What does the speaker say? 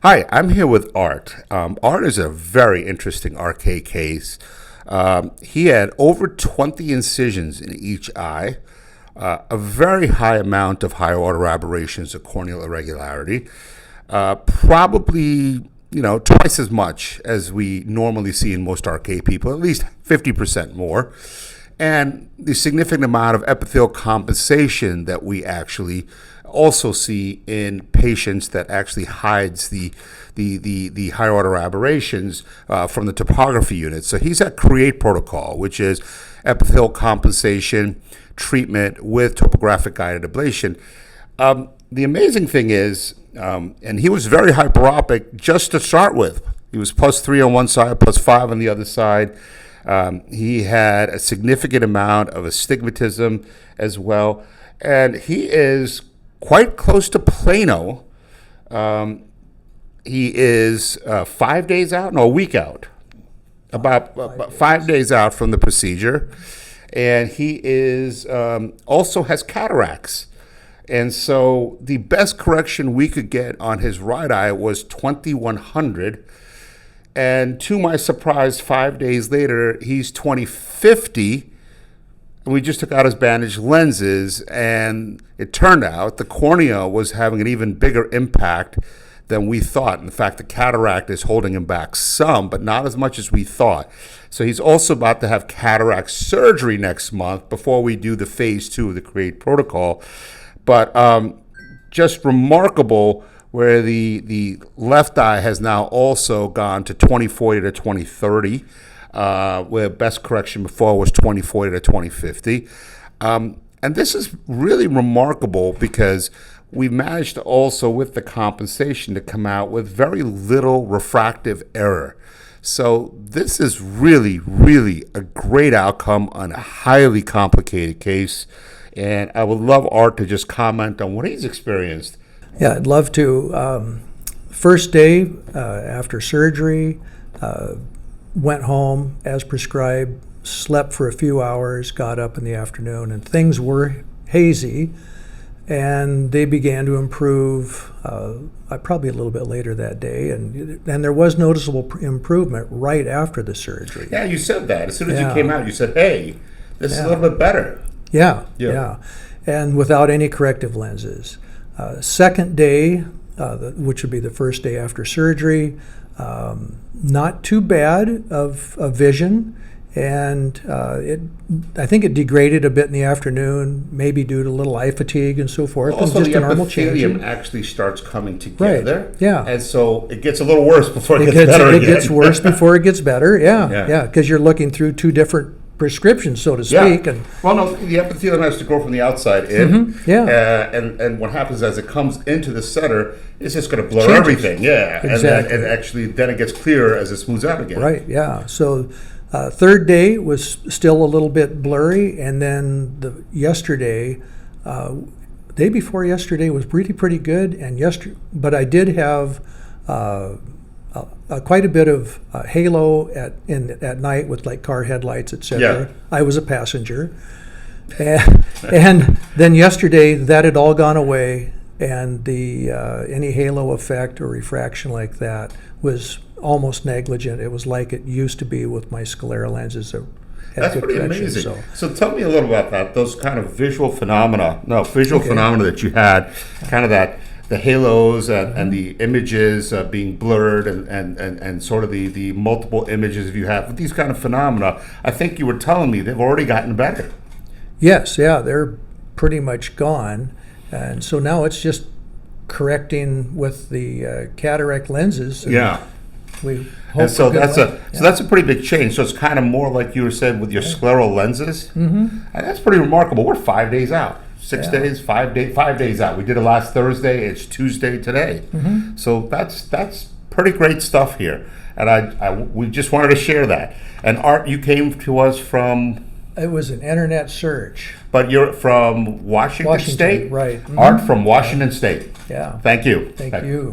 Hi, I'm here with Art. Art is a very interesting RK case. He had over 20 incisions in each eye, a very high amount of higher order aberrations of corneal irregularity, probably twice as much as we normally see in most RK people, at least 50% more, and the significant amount of epithelial compensation that we actually also see in patients that actually hides the higher order aberrations from the topography unit. So he's at CREATE protocol, which is epithelial compensation treatment with topographic guided ablation. The amazing thing is, and he was very hyperopic just to start with. He was +3 on one side, +5 on the other side. He had a significant amount of astigmatism as well, and he is quite close to plano. He is 5 days out, no, a week out, about 5 days out from the procedure, and he is also has cataracts. And so the best correction we could get on his right eye was 2100. And to my surprise, 5 days later, he's 2050. And we just took out his bandaged lenses, and it turned out the cornea was having an even bigger impact than we thought. In fact, the cataract is holding him back some, but not as much as we thought. So he's also about to have cataract surgery next month before we do the phase 2 of the CREATE protocol. But just remarkable where the left eye has now also gone to 2040 to 2030, where best correction before was 2040 to 2050. And this is really remarkable because we managed to also, with the compensation, to come out with very little refractive error. So this is really, really a great outcome on a highly complicated case. And I would love Art to just comment on what he's experienced. Yeah, I'd love to. First day after surgery, went home as prescribed, slept for a few hours, got up in the afternoon, and things were hazy, and they began to improve probably a little bit later that day, and there was noticeable improvement right after the surgery. Yeah, you said that. As soon as you came out, you said, hey, this is a little bit better. Yeah. And without any corrective lenses. Second day, which would be the first day after surgery, not too bad of vision, and I think it degraded a bit in the afternoon, maybe due to a little eye fatigue and so forth. Also, just the a normal epithelium change. actually starts coming together. Right. Yeah. And so it gets a little worse before it gets better again. It gets worse before it gets better. Yeah. Because you're looking through two different prescriptions, so to speak. And well, no, the epithelium has to grow from the outside in. And what happens as it comes into the center, it's just going to blur everything. Yeah. Exactly. And actually, then it gets clearer as it smooths out again. Right. Yeah. So third day was still a little bit blurry, and then the day before yesterday was pretty good. And but I did have quite a bit of halo at night with like car headlights, etc. Yeah. I was a passenger, and then yesterday that had all gone away, and the any halo effect or refraction like that was almost negligent. It was like it used to be with my sclera lenses. That's pretty amazing. So tell me a little about that. Those kind of visual phenomena that you had, kind of that. The halos and the images being blurred and sort of the multiple images if you have these kind of phenomena, I think you were telling me they've already gotten better. Yes, they're pretty much gone. And so now it's just correcting with the cataract lenses. So that's a pretty big change. So it's kind of more like you were saying with your scleral lenses. And that's pretty remarkable. We're 5 days out. 6 days, 5 days out. We did it last Thursday. It's Tuesday today. So that's pretty great stuff here. And we just wanted to share that. And Art, you came to us from? It was an internet search. But you're from Washington State? Right. Art from Washington State. Yeah. Thank you. Thank you.